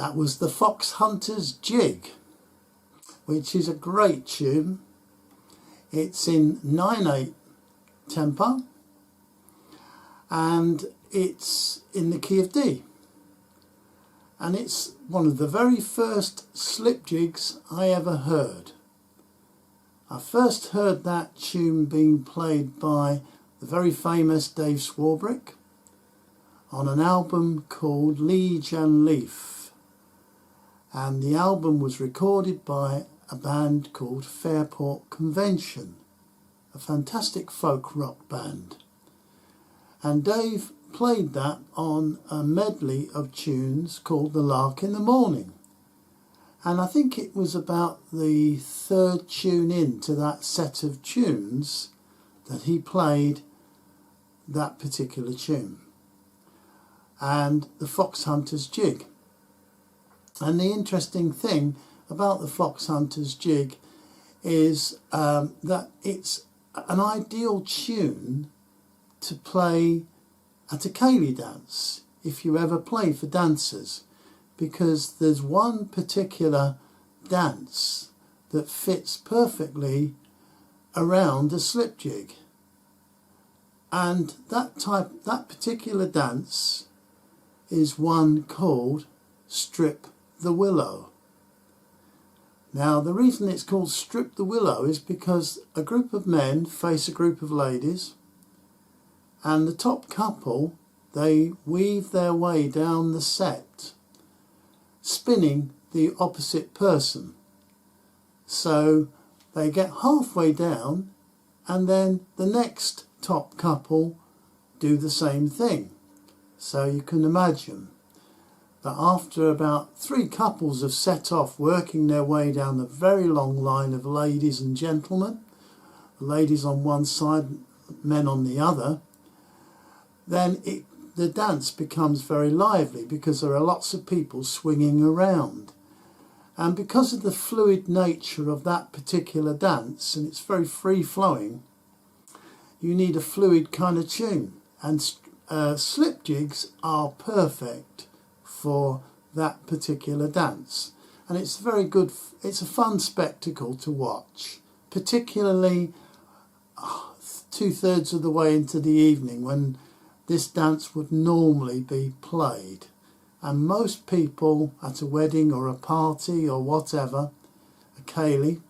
That was the Foxhunters Jig, which is a great tune. It's in 9/8 tempo and it's in the key of D. And it's one of the very first slip jigs I ever heard. I first heard that tune being played by the very famous Dave Swarbrick on an album called Liege and Leaf, and the album was recorded by a band called Fairport Convention, a fantastic folk rock band, and Dave played that on a medley of tunes called The Lark in the Morning, and I think it was about the third tune into that set of tunes that he played that particular tune, and the Foxhunters Jig. And the interesting thing about the Foxhunters Jig is that it's an ideal tune to play at a ceilidh dance, if you ever play for dancers, because there's one particular dance that fits perfectly around a slip jig, and that particular dance is one called Strip the Willow. Now, the reason it's called Strip the Willow is because a group of men face a group of ladies, and the top couple, they weave their way down the set, spinning the opposite person. So they get halfway down, and then the next top couple do the same thing. So you can imagine that after about 3 couples have set off working their way down the very long line of ladies and gentlemen, ladies on one side, men on the other, then the dance becomes very lively because there are lots of people swinging around. And because of the fluid nature of that particular dance, and it's very free-flowing, you need a fluid kind of tune. And slip jigs are perfect for that particular dance. And it's very good, it's a fun spectacle to watch, particularly 2/3 of the way into the evening when this dance would normally be played. And most people at a wedding or a party or whatever, a ceilidh,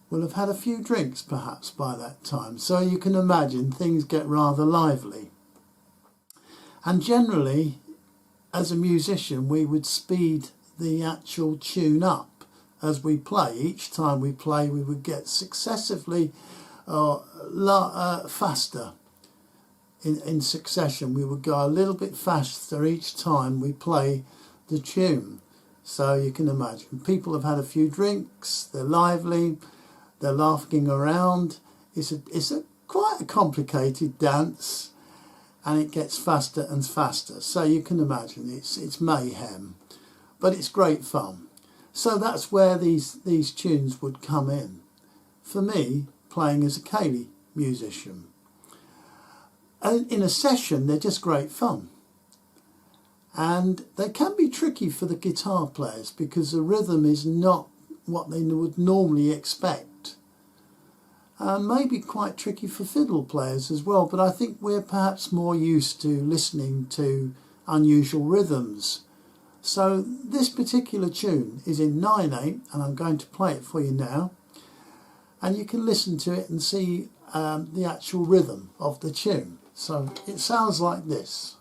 will have had a few drinks perhaps by that time. So you can imagine things get rather lively. And generally, as a musician, we would speed the actual tune up as we play. Each time we play, we would get successively faster. In succession, we would go a little bit faster each time we play the tune. So you can imagine, people have had a few drinks, they're lively, they're laughing around. It's quite a complicated dance, and it gets faster and faster. So you can imagine it's mayhem, but it's great fun. So that's where these tunes would come in. For me, playing as a ceilidh musician. And in a session, they're just great fun. And they can be tricky for the guitar players because the rhythm is not what they would normally expect. Maybe quite tricky for fiddle players as well, but I think we're perhaps more used to listening to unusual rhythms. So this particular tune is in 9/8, and I'm going to play it for you now. And you can listen to it and see the actual rhythm of the tune. So it sounds like this.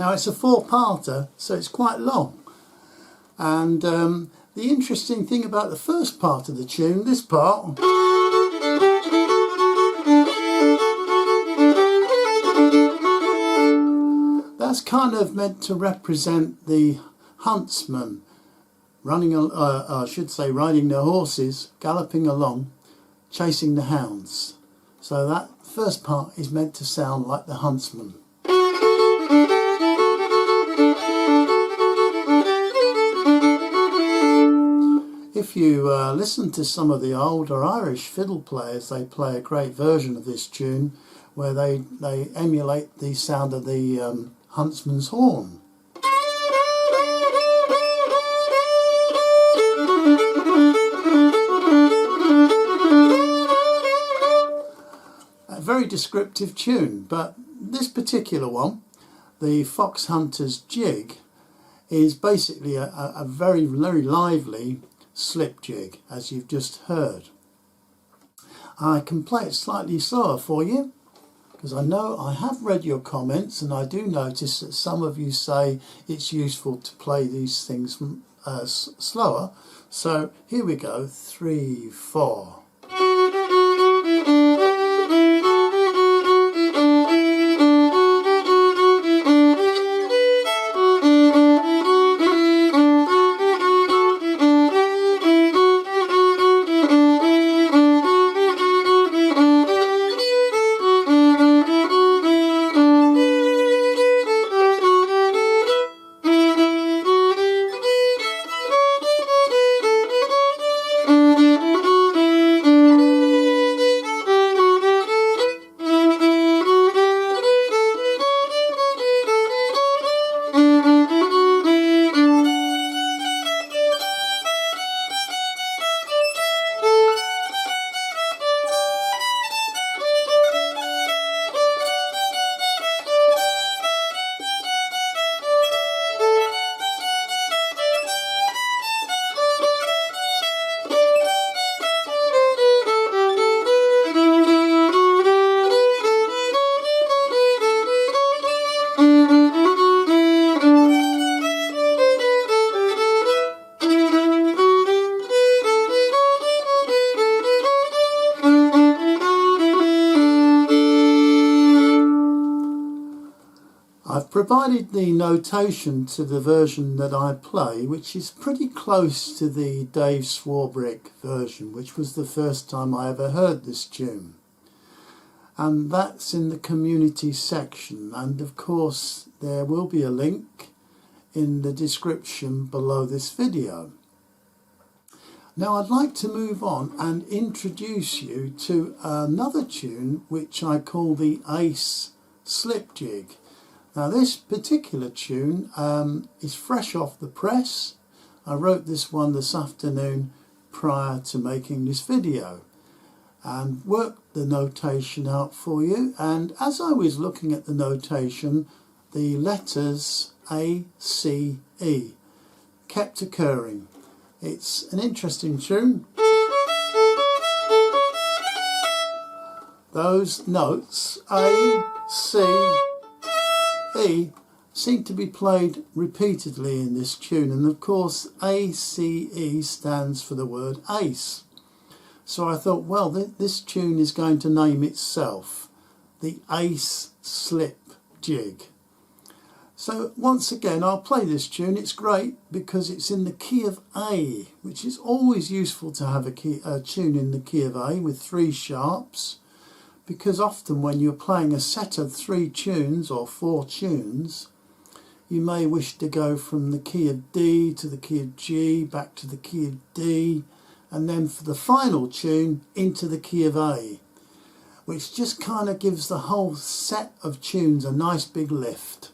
Now it's a four-parter, so it's quite long. And the interesting thing about the first part of the tune, this part, that's kind of meant to represent the huntsman running, I should say riding their horses, galloping along, chasing the hounds. So that first part is meant to sound like the huntsman. If you listen to some of the older Irish fiddle players, they play a great version of this tune where they emulate the sound of the huntsman's horn. A very descriptive tune, but this particular one, the Foxhunters Jig, is basically a very, very lively slip jig, as you've just heard. I can play it slightly slower for you, because I know I have read your comments, and I do notice that some of you say it's useful to play these things slower. So here we go, 3, 4. I've provided the notation to the version that I play, which is pretty close to the Dave Swarbrick version, which was the first time I ever heard this tune. And that's in the community section, and of course there will be a link in the description below this video. Now I'd like to move on and introduce you to another tune which I call the Ace Slip Jig. Now this particular tune is fresh off the press. I wrote this one this afternoon prior to making this video and worked the notation out for you, and as I was looking at the notation, the letters A, C, E kept occurring. It's an interesting tune. Those notes A, C, E seem to be played repeatedly in this tune, and of course ACE stands for the word ace. So I thought, well, this tune is going to name itself the Ace Slip Jig. So once again I'll play this tune. It's great because it's in the key of A, which is always useful to have a tune in the key of A with 3 sharps. Because often when you're playing a set of 3 tunes or 4 tunes, you may wish to go from the key of D to the key of G, back to the key of D, and then for the final tune into the key of A, which just kind of gives the whole set of tunes a nice big lift.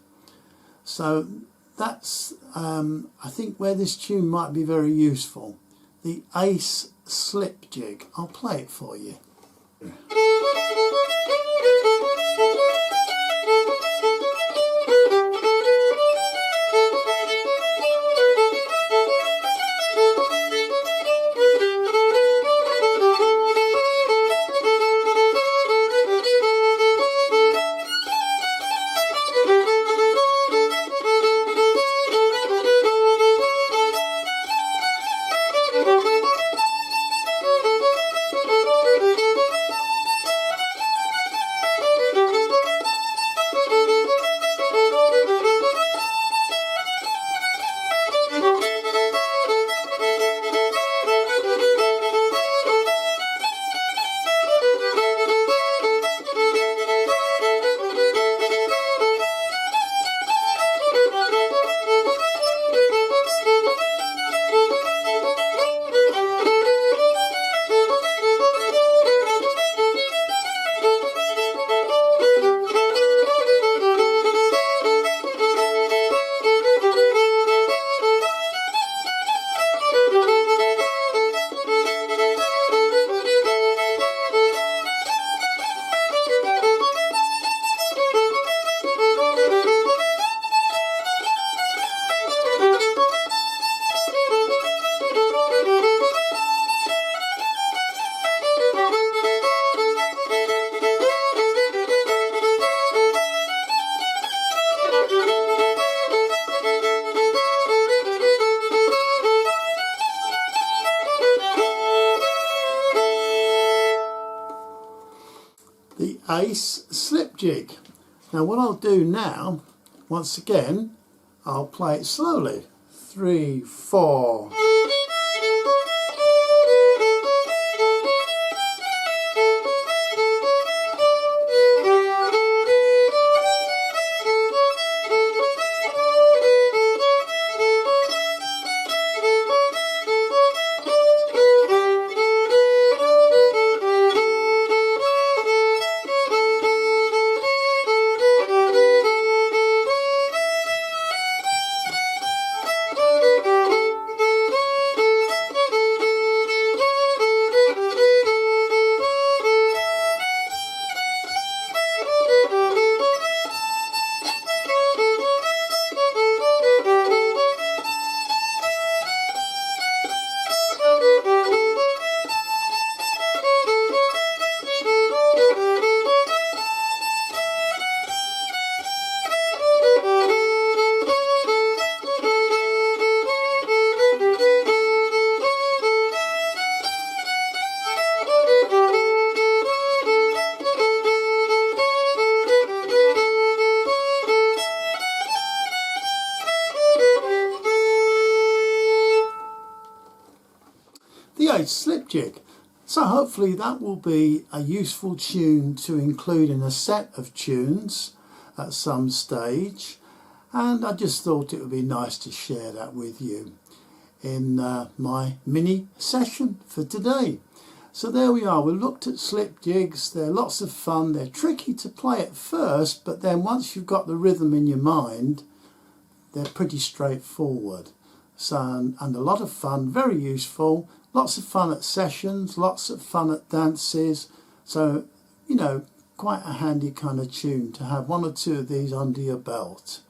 So that's, I think, where this tune might be very useful. The Ace Slip Jig. I'll play it for you. Ace Slip Jig. Now what I'll do now, once again, I'll play it slowly. 3, 4. The Ace Slip Jig. So hopefully that will be a useful tune to include in a set of tunes at some stage, and I just thought it would be nice to share that with you in my mini session for today. So there we are, we looked at slip jigs. They're lots of fun, they're tricky to play at first, but then once you've got the rhythm in your mind, they're pretty straightforward. So, and a lot of fun, very useful, lots of fun at sessions, lots of fun at dances. So, you know, quite a handy kind of tune to have one or two of these under your belt.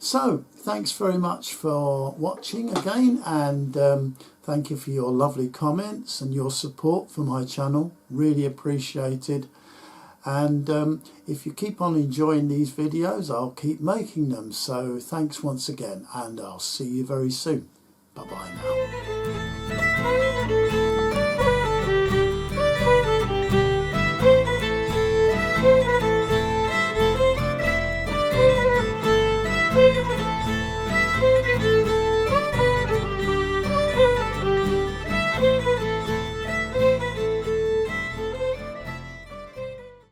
So, thanks very much for watching again, and thank you for your lovely comments and your support for my channel, really appreciated. And if you keep on enjoying these videos, I'll keep making them. So thanks once again, and I'll see you very soon. Bye bye now.